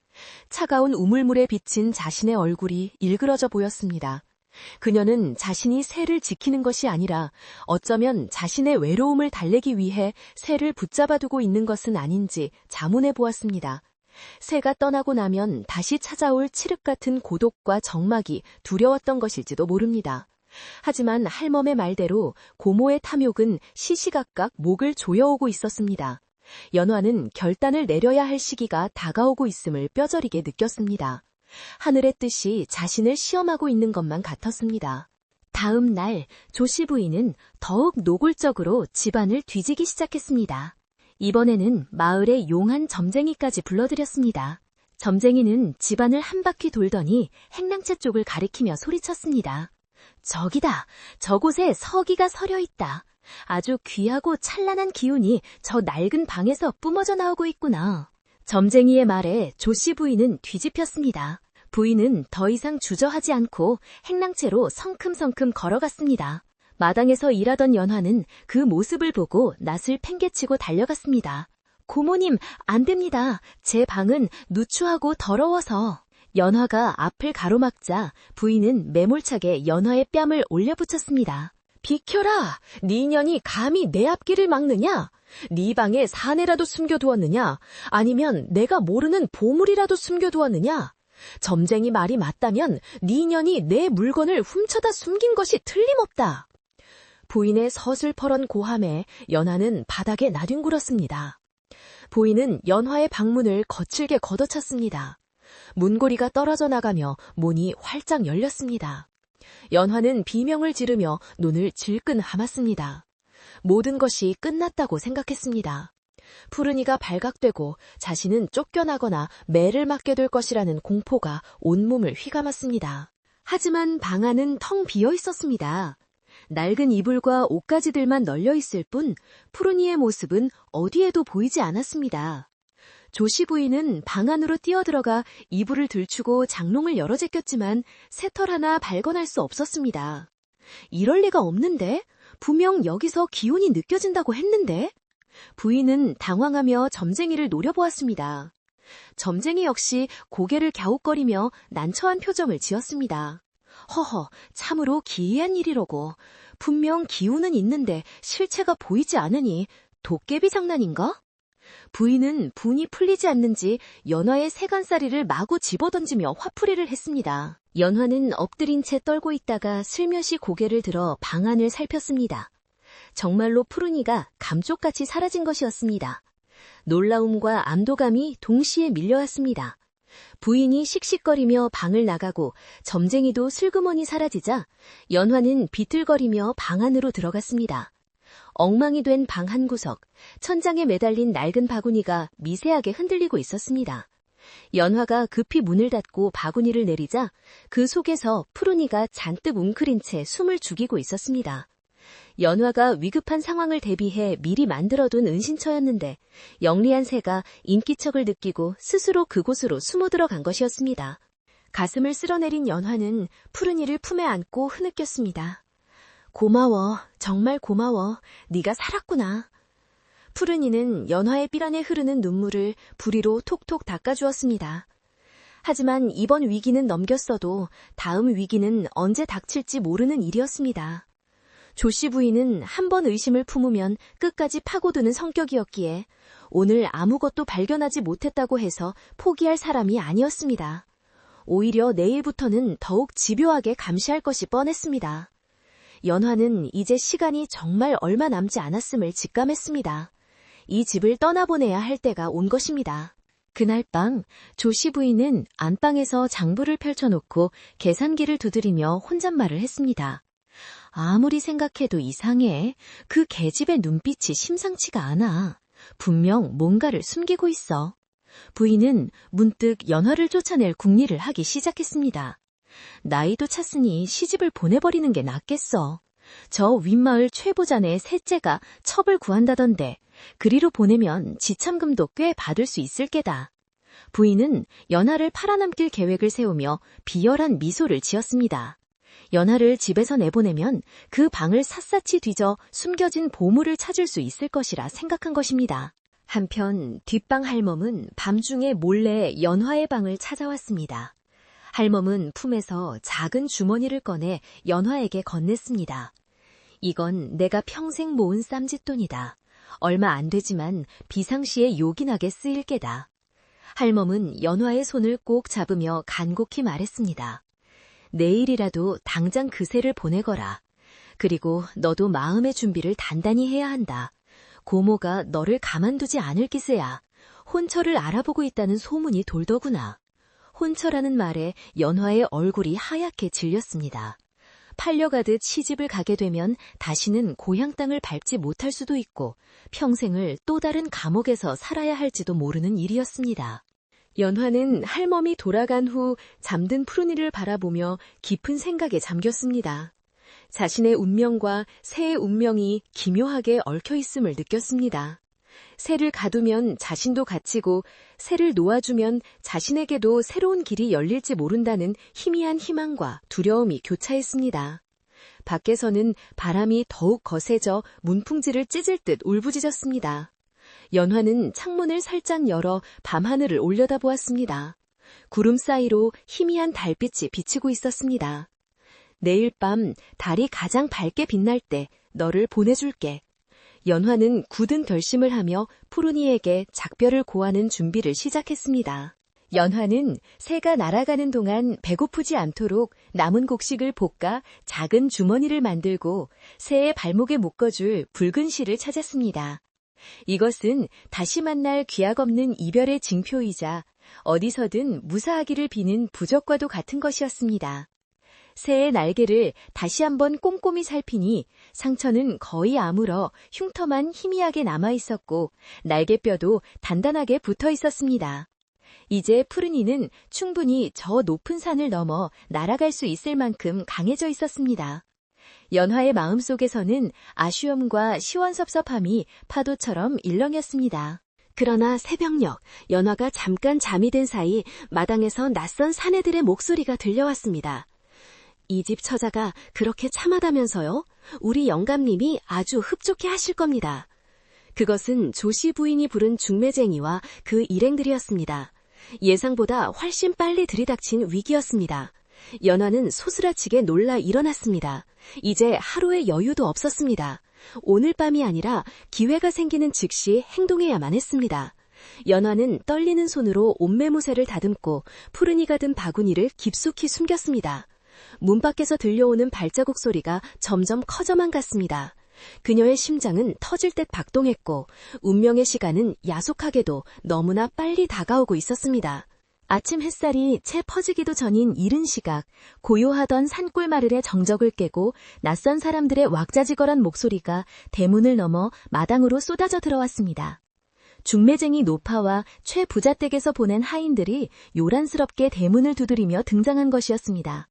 차가운 우물물에 비친 자신의 얼굴이 일그러져 보였습니다. 그녀는 자신이 새를 지키는 것이 아니라 어쩌면 자신의 외로움을 달래기 위해 새를 붙잡아두고 있는 것은 아닌지 자문해 보았습니다. 새가 떠나고 나면 다시 찾아올 칠흑 같은 고독과 적막이 두려웠던 것일지도 모릅니다. 하지만 할멈의 말대로 고모의 탐욕은 시시각각 목을 조여오고 있었습니다. 연화는 결단을 내려야 할 시기가 다가오고 있음을 뼈저리게 느꼈습니다. 하늘의 뜻이 자신을 시험하고 있는 것만 같았습니다. 다음 날 조씨 부인은 더욱 노골적으로 집안을 뒤지기 시작했습니다. 이번에는 마을의 용한 점쟁이까지 불러들였습니다. 점쟁이는 집안을 한 바퀴 돌더니 행랑채 쪽을 가리키며 소리쳤습니다. 저기다! 저곳에 서기가 서려 있다. 아주 귀하고 찬란한 기운이 저 낡은 방에서 뿜어져 나오고 있구나. 점쟁이의 말에 조씨 부인은 뒤집혔습니다. 부인은 더 이상 주저하지 않고 행랑채로 성큼성큼 걸어갔습니다. 마당에서 일하던 연화는 그 모습을 보고 낯을 팽개치고 달려갔습니다. 고모님, 안 됩니다. 제 방은 누추하고 더러워서. 연화가 앞을 가로막자 부인은 매몰차게 연화의 뺨을 올려붙였습니다. 비켜라! 네 년이 감히 내 앞길을 막느냐? 네 방에 사내라도 숨겨두었느냐? 아니면 내가 모르는 보물이라도 숨겨두었느냐? 점쟁이 말이 맞다면 네 년이 내 물건을 훔쳐다 숨긴 것이 틀림없다. 부인의 서슬퍼런 고함에 연화는 바닥에 나뒹굴었습니다. 부인은 연화의 방문을 거칠게 걷어찼습니다. 문고리가 떨어져 나가며 문이 활짝 열렸습니다. 연화는 비명을 지르며 눈을 질끈 감았습니다. 모든 것이 끝났다고 생각했습니다. 푸른이가 발각되고 자신은 쫓겨나거나 매를 맞게 될 것이라는 공포가 온몸을 휘감았습니다. 하지만 방 안은 텅 비어 있었습니다. 낡은 이불과 옷가지들만 널려 있을 뿐 푸른이의 모습은 어디에도 보이지 않았습니다. 조씨 부인은 방 안으로 뛰어들어가 이불을 들추고 장롱을 열어 제꼈지만 새털 하나 발견할 수 없었습니다. 이럴 리가 없는데? 분명 여기서 기운이 느껴진다고 했는데? 부인은 당황하며 점쟁이를 노려보았습니다. 점쟁이 역시 고개를 갸웃거리며 난처한 표정을 지었습니다. 허허, 참으로 기이한 일이로고. 분명 기운은 있는데 실체가 보이지 않으니 도깨비 장난인가? 부인은 분이 풀리지 않는지 연화의 세간살이를 마구 집어던지며 화풀이를 했습니다. 연화는 엎드린 채 떨고 있다가 슬며시 고개를 들어 방 안을 살폈습니다. 정말로 푸른이가 감쪽같이 사라진 것이었습니다. 놀라움과 안도감이 동시에 밀려왔습니다. 부인이 씩씩거리며 방을 나가고 점쟁이도 슬그머니 사라지자 연화는 비틀거리며 방 안으로 들어갔습니다. 엉망이 된 방 한 구석, 천장에 매달린 낡은 바구니가 미세하게 흔들리고 있었습니다. 연화가 급히 문을 닫고 바구니를 내리자 그 속에서 푸른이가 잔뜩 웅크린 채 숨을 죽이고 있었습니다. 연화가 위급한 상황을 대비해 미리 만들어둔 은신처였는데 영리한 새가 인기척을 느끼고 스스로 그곳으로 숨어 들어간 것이었습니다. 가슴을 쓸어내린 연화는 푸른이를 품에 안고 흐느꼈습니다. 고마워, 정말 고마워. 네가 살았구나. 푸른이는 연화의 삐란에 흐르는 눈물을 부리로 톡톡 닦아주었습니다. 하지만 이번 위기는 넘겼어도 다음 위기는 언제 닥칠지 모르는 일이었습니다. 조씨 부인은 한 번 의심을 품으면 끝까지 파고드는 성격이었기에 오늘 아무것도 발견하지 못했다고 해서 포기할 사람이 아니었습니다. 오히려 내일부터는 더욱 집요하게 감시할 것이 뻔했습니다. 연화는 이제 시간이 정말 얼마 남지 않았음을 직감했습니다. 이 집을 떠나보내야 할 때가 온 것입니다. 그날 밤 조씨 부인은 안방에서 장부를 펼쳐놓고 계산기를 두드리며 혼잣말을 했습니다. 아무리 생각해도 이상해. 그 계집의 눈빛이 심상치가 않아. 분명 뭔가를 숨기고 있어. 부인은 문득 연화를 쫓아낼 궁리를 하기 시작했습니다. 나이도 찼으니 시집을 보내버리는 게 낫겠어. 저 윗마을 최보자네 셋째가 첩을 구한다던데 그리로 보내면 지참금도 꽤 받을 수 있을 게다. 부인은 연화를 팔아넘길 계획을 세우며 비열한 미소를 지었습니다. 연화를 집에서 내보내면 그 방을 샅샅이 뒤져 숨겨진 보물을 찾을 수 있을 것이라 생각한 것입니다. 한편 뒷방 할멈은 밤중에 몰래 연화의 방을 찾아왔습니다. 할멈은 품에서 작은 주머니를 꺼내 연화에게 건넸습니다. 이건 내가 평생 모은 쌈짓돈이다. 얼마 안 되지만 비상시에 요긴하게 쓰일 게다. 할멈은 연화의 손을 꼭 잡으며 간곡히 말했습니다. 내일이라도 당장 그새를 보내거라. 그리고 너도 마음의 준비를 단단히 해야 한다. 고모가 너를 가만두지 않을 기세야. 혼처를 알아보고 있다는 소문이 돌더구나. 혼처라는 말에 연화의 얼굴이 하얗게 질렸습니다. 팔려가듯 시집을 가게 되면 다시는 고향 땅을 밟지 못할 수도 있고 평생을 또 다른 감옥에서 살아야 할지도 모르는 일이었습니다. 연화는 할멈이 돌아간 후 잠든 푸른이를 바라보며 깊은 생각에 잠겼습니다. 자신의 운명과 새의 운명이 기묘하게 얽혀 있음을 느꼈습니다. 새를 가두면 자신도 갇히고 새를 놓아주면 자신에게도 새로운 길이 열릴지 모른다는 희미한 희망과 두려움이 교차했습니다. 밖에서는 바람이 더욱 거세져 문풍지를 찢을 듯 울부짖었습니다. 연화는 창문을 살짝 열어 밤하늘을 올려다보았습니다. 구름 사이로 희미한 달빛이 비치고 있었습니다. 내일 밤 달이 가장 밝게 빛날 때 너를 보내줄게. 연화는 굳은 결심을 하며 푸른이에게 작별을 고하는 준비를 시작했습니다. 연화는 새가 날아가는 동안 배고프지 않도록 남은 곡식을 볶아 작은 주머니를 만들고 새의 발목에 묶어줄 붉은 실을 찾았습니다. 이것은 다시 만날 귀약 없는 이별의 징표이자 어디서든 무사하기를 비는 부적과도 같은 것이었습니다. 새의 날개를 다시 한번 꼼꼼히 살피니 상처는 거의 아물어 흉터만 희미하게 남아있었고 날개뼈도 단단하게 붙어 있었습니다. 이제 푸른이는 충분히 저 높은 산을 넘어 날아갈 수 있을 만큼 강해져 있었습니다. 연화의 마음속에서는 아쉬움과 시원섭섭함이 파도처럼 일렁였습니다. 그러나 새벽녘 연화가 잠깐 잠이 든 사이 마당에서 낯선 사내들의 목소리가 들려왔습니다. 이 집 처자가 그렇게 참하다면서요? 우리 영감님이 아주 흡족해 하실 겁니다. 그것은 조씨 부인이 부른 중매쟁이와 그 일행들이었습니다. 예상보다 훨씬 빨리 들이닥친 위기였습니다. 연화는 소스라치게 놀라 일어났습니다. 이제 하루의 여유도 없었습니다. 오늘 밤이 아니라 기회가 생기는 즉시 행동해야만 했습니다. 연화는 떨리는 손으로 옷매무새를 다듬고 푸른이가 든 바구니를 깊숙이 숨겼습니다. 문 밖에서 들려오는 발자국 소리가 점점 커져만 갔습니다. 그녀의 심장은 터질 듯 박동했고 운명의 시간은 야속하게도 너무나 빨리 다가오고 있었습니다. 아침 햇살이 채 퍼지기도 전인 이른 시각, 고요하던 산골 마을의 정적을 깨고 낯선 사람들의 왁자지껄한 목소리가 대문을 넘어 마당으로 쏟아져 들어왔습니다. 중매쟁이 노파와 최 부자댁에서 보낸 하인들이 요란스럽게 대문을 두드리며 등장한 것이었습니다.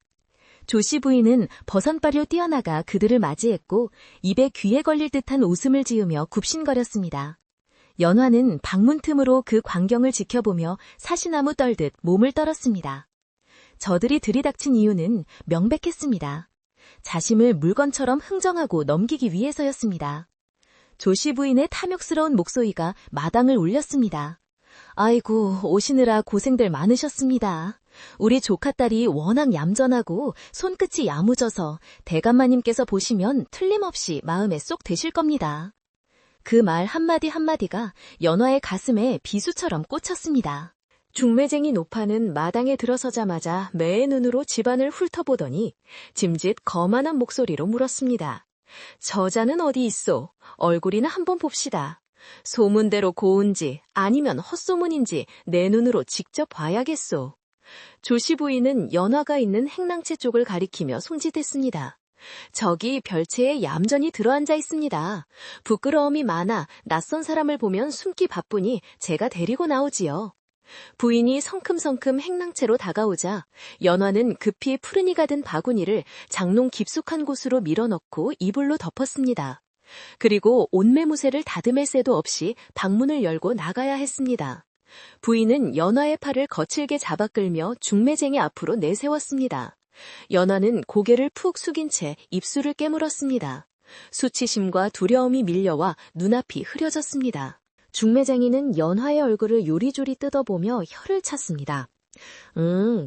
조씨 부인은 버선발로 뛰어나가 그들을 맞이했고 입에 귀에 걸릴 듯한 웃음을 지으며 굽신거렸습니다. 연화는 방문 틈으로 그 광경을 지켜보며 사시나무 떨듯 몸을 떨었습니다. 저들이 들이닥친 이유는 명백했습니다. 자신을 물건처럼 흥정하고 넘기기 위해서였습니다. 조씨 부인의 탐욕스러운 목소리가 마당을 울렸습니다. 아이고, 오시느라 고생들 많으셨습니다. 우리 조카딸이 워낙 얌전하고 손끝이 야무져서 대감마님께서 보시면 틀림없이 마음에 쏙 드실 겁니다. 그 말 한마디 한마디가 연화의 가슴에 비수처럼 꽂혔습니다. 중매쟁이 노파는 마당에 들어서자마자 매의 눈으로 집안을 훑어보더니 짐짓 거만한 목소리로 물었습니다. 저자는 어디 있소? 얼굴이나 한번 봅시다. 소문대로 고운지 아니면 헛소문인지 내 눈으로 직접 봐야겠소. 조씨 부인은 연화가 있는 행랑채 쪽을 가리키며 손짓했습니다. 저기 별채에 얌전히 들어앉아 있습니다. 부끄러움이 많아 낯선 사람을 보면 숨기 바쁘니 제가 데리고 나오지요. 부인이 성큼성큼 행랑채로 다가오자 연화는 급히 푸른이가 든 바구니를 장롱 깊숙한 곳으로 밀어넣고 이불로 덮었습니다. 그리고 옷매무새를 다듬을 새도 없이 방문을 열고 나가야 했습니다. 부인은 연화의 팔을 거칠게 잡아 끌며 중매쟁이 앞으로 내세웠습니다. 연화는 고개를 푹 숙인 채 입술을 깨물었습니다. 수치심과 두려움이 밀려와 눈앞이 흐려졌습니다. 중매쟁이는 연화의 얼굴을 요리조리 뜯어보며 혀를 찼습니다.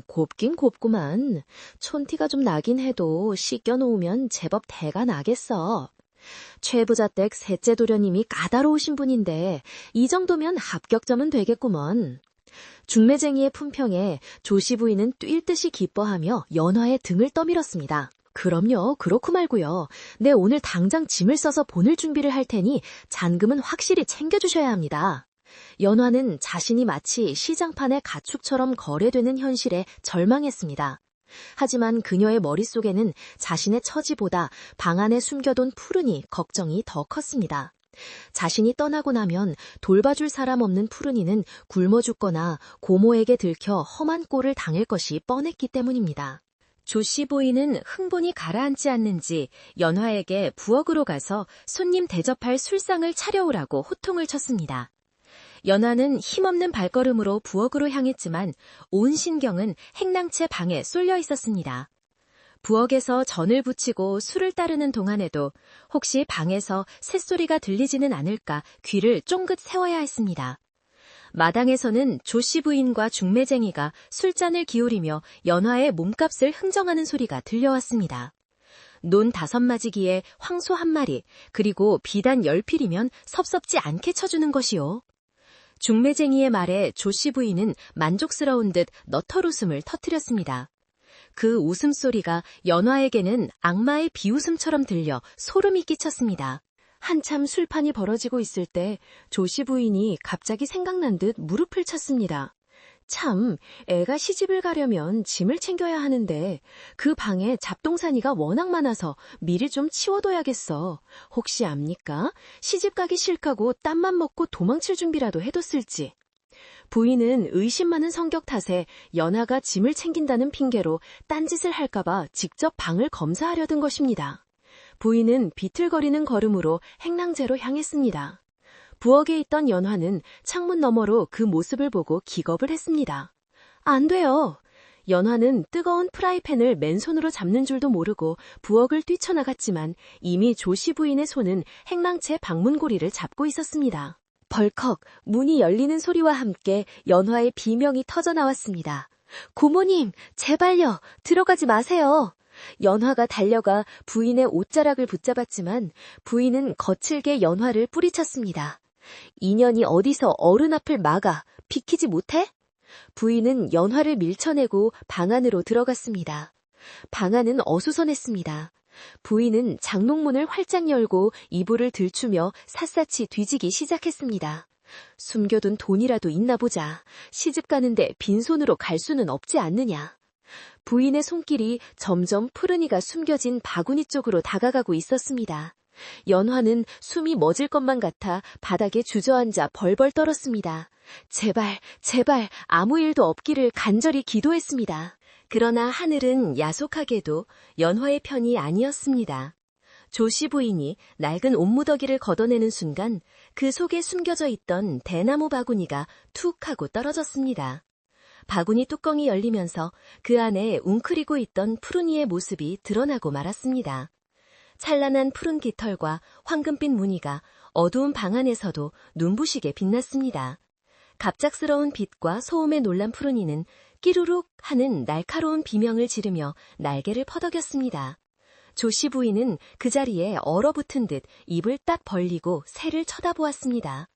곱긴 곱구만. 촌티가 좀 나긴 해도 씻겨놓으면 제법 대가 나겠어. 최 부자댁 셋째 도련님이 까다로우신 분인데 이 정도면 합격점은 되겠구먼. 중매쟁이의 품평에 조씨 부인은 뛸 듯이 기뻐하며 연화의 등을 떠밀었습니다. 그럼요, 그렇고 말고요. 내 오늘 당장 짐을 써서 보낼 준비를 할 테니 잔금은 확실히 챙겨주셔야 합니다. 연화는 자신이 마치 시장판의 가축처럼 거래되는 현실에 절망했습니다. 하지만 그녀의 머릿속에는 자신의 처지보다 방 안에 숨겨둔 푸른이 걱정이 더 컸습니다. 자신이 떠나고 나면 돌봐줄 사람 없는 푸른이는 굶어 죽거나 고모에게 들켜 험한 꼴을 당할 것이 뻔했기 때문입니다. 조씨 부인은 흥분이 가라앉지 않는지 연화에게 부엌으로 가서 손님 대접할 술상을 차려오라고 호통을 쳤습니다. 연화는 힘없는 발걸음으로 부엌으로 향했지만 온 신경은 행랑채 방에 쏠려 있었습니다. 부엌에서 전을 부치고 술을 따르는 동안에도 혹시 방에서 새소리가 들리지는 않을까 귀를 쫑긋 세워야 했습니다. 마당에서는 조씨 부인과 중매쟁이가 술잔을 기울이며 연화의 몸값을 흥정하는 소리가 들려왔습니다. 논 5마지기에 황소 1마리, 그리고 비단 10필이면 섭섭지 않게 쳐주는 것이요. 중매쟁이의 말에 조씨 부인은 만족스러운 듯 너털웃음을 터뜨렸습니다. 그 웃음소리가 연화에게는 악마의 비웃음처럼 들려 소름이 끼쳤습니다. 한참 술판이 벌어지고 있을 때 조씨 부인이 갑자기 생각난 듯 무릎을 쳤습니다. 참, 애가 시집을 가려면 짐을 챙겨야 하는데 그 방에 잡동사니가 워낙 많아서 미리 좀 치워둬야겠어. 혹시 압니까? 시집 가기 싫다고 땀만 먹고 도망칠 준비라도 해뒀을지. 부인은 의심 많은 성격 탓에 연하가 짐을 챙긴다는 핑계로 딴짓을 할까봐 직접 방을 검사하려던 것입니다. 부인은 비틀거리는 걸음으로 행랑제로 향했습니다. 부엌에 있던 연화는 창문 너머로 그 모습을 보고 기겁을 했습니다. 안 돼요. 연화는 뜨거운 프라이팬을 맨손으로 잡는 줄도 모르고 부엌을 뛰쳐나갔지만 이미 조씨 부인의 손은 행랑채 방문고리를 잡고 있었습니다. 벌컥 문이 열리는 소리와 함께 연화의 비명이 터져나왔습니다. 고모님, 제발요. 들어가지 마세요. 연화가 달려가 부인의 옷자락을 붙잡았지만 부인은 거칠게 연화를 뿌리쳤습니다. 인연이 어디서 어른 앞을 막아 비키지 못해? 부인은 연화를 밀쳐내고 방 안으로 들어갔습니다. 방 안은 어수선했습니다. 부인은 장롱문을 활짝 열고 이불을 들추며 샅샅이 뒤지기 시작했습니다. 숨겨둔 돈이라도 있나 보자. 시집 가는데 빈손으로 갈 수는 없지 않느냐. 부인의 손길이 점점 푸른이가 숨겨진 바구니 쪽으로 다가가고 있었습니다. 연화는 숨이 멎을 것만 같아 바닥에 주저앉아 벌벌 떨었습니다. 제발, 제발 아무 일도 없기를 간절히 기도했습니다. 그러나 하늘은 야속하게도 연화의 편이 아니었습니다. 조씨 부인이 낡은 옷무더기를 걷어내는 순간 그 속에 숨겨져 있던 대나무 바구니가 툭 하고 떨어졌습니다. 바구니 뚜껑이 열리면서 그 안에 웅크리고 있던 푸른이의 모습이 드러나고 말았습니다. 찬란한 푸른 깃털과 황금빛 무늬가 어두운 방 안에서도 눈부시게 빛났습니다. 갑작스러운 빛과 소음에 놀란 푸른이는 끼루룩 하는 날카로운 비명을 지르며 날개를 퍼덕였습니다. 조씨 부인은 그 자리에 얼어붙은 듯 입을 딱 벌리고 새를 쳐다보았습니다.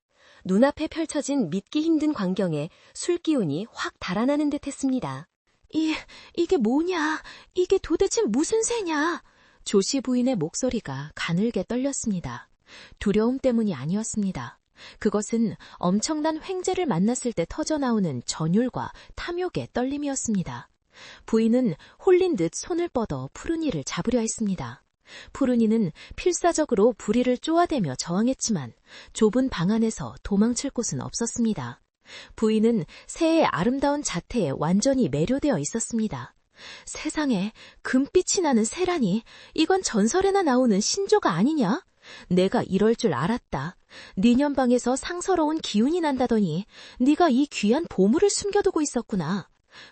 눈앞에 펼쳐진 믿기 힘든 광경에 술기운이 확 달아나는 듯 했습니다. 이게 뭐냐? 이게 도대체 무슨 새냐? 조씨 부인의 목소리가 가늘게 떨렸습니다. 두려움 때문이 아니었습니다. 그것은 엄청난 횡재를 만났을 때 터져나오는 전율과 탐욕의 떨림이었습니다. 부인은 홀린 듯 손을 뻗어 푸른이를 잡으려 했습니다. 푸른이는 필사적으로 부리를 쪼아대며 저항했지만 좁은 방 안에서 도망칠 곳은 없었습니다. 부인은 새의 아름다운 자태에 완전히 매료되어 있었습니다. 세상에 금빛이 나는 새라니, 이건 전설에나 나오는 신조가 아니냐? 내가 이럴 줄 알았다. 네 년방에서 상서로운 기운이 난다더니 네가 이 귀한 보물을 숨겨두고 있었구나.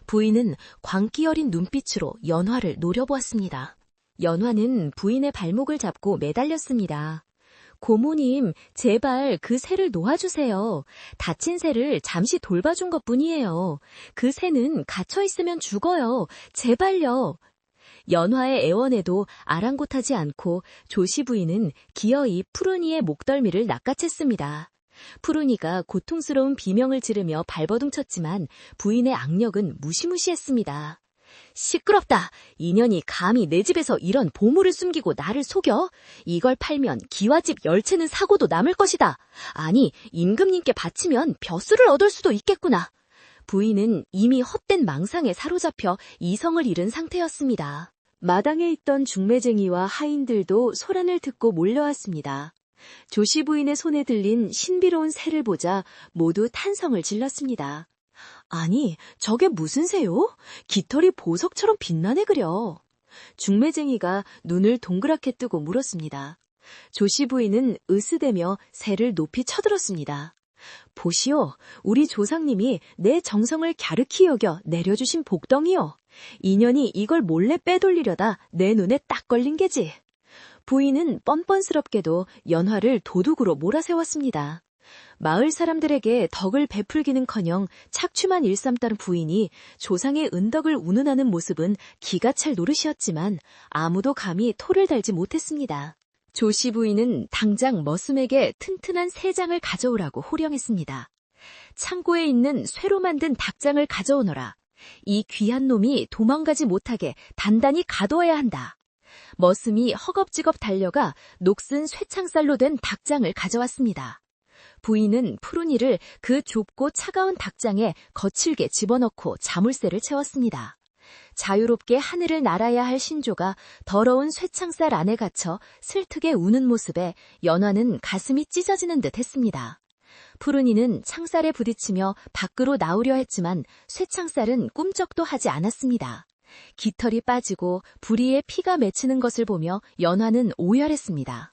부인은 광기 어린 눈빛으로 연화를 노려보았습니다. 연화는 부인의 발목을 잡고 매달렸습니다. 고모님, 제발 그 새를 놓아주세요. 다친 새를 잠시 돌봐준 것뿐이에요. 그 새는 갇혀있으면 죽어요. 제발요. 연화의 애원에도 아랑곳하지 않고 조씨 부인은 기어이 푸른이의 목덜미를 낚아챘습니다. 푸른이가 고통스러운 비명을 지르며 발버둥쳤지만 부인의 악력은 무시무시했습니다. 시끄럽다. 인연이 감히 내 집에서 이런 보물을 숨기고 나를 속여? 이걸 팔면 기와집 10채는 사고도 남을 것이다. 아니, 임금님께 바치면 벼슬을 얻을 수도 있겠구나. 부인은 이미 헛된 망상에 사로잡혀 이성을 잃은 상태였습니다. 마당에 있던 중매쟁이와 하인들도 소란을 듣고 몰려왔습니다. 조씨 부인의 손에 들린 신비로운 새를 보자 모두 탄성을 질렀습니다. 아니, 저게 무슨 새요? 깃털이 보석처럼 빛나네 그려. 중매쟁이가 눈을 동그랗게 뜨고 물었습니다. 조씨 부인은 으스대며 새를 높이 쳐들었습니다. 보시오, 우리 조상님이 내 정성을 갸륵히 여겨 내려주신 복덩이요. 인연이 이걸 몰래 빼돌리려다 내 눈에 딱 걸린 게지. 부인은 뻔뻔스럽게도 연화를 도둑으로 몰아세웠습니다. 마을 사람들에게 덕을 베풀기는커녕 착취만 일삼다는 부인이 조상의 은덕을 운운하는 모습은 기가 찰 노릇이었지만 아무도 감히 토를 달지 못했습니다. 조씨 부인은 당장 머슴에게 튼튼한 새장을 가져오라고 호령했습니다. 창고에 있는 쇠로 만든 닭장을 가져오너라. 이 귀한 놈이 도망가지 못하게 단단히 가둬야 한다. 머슴이 허겁지겁 달려가 녹슨 쇠창살로 된 닭장을 가져왔습니다. 부인은 푸른이를 그 좁고 차가운 닭장에 거칠게 집어넣고 자물쇠를 채웠습니다. 자유롭게 하늘을 날아야 할 신조가 더러운 쇠창살 안에 갇혀 슬프게 우는 모습에 연화는 가슴이 찢어지는 듯 했습니다. 푸른이는 창살에 부딪히며 밖으로 나오려 했지만 쇠창살은 꿈쩍도 하지 않았습니다. 깃털이 빠지고 부리에 피가 맺히는 것을 보며 연화는 오열했습니다.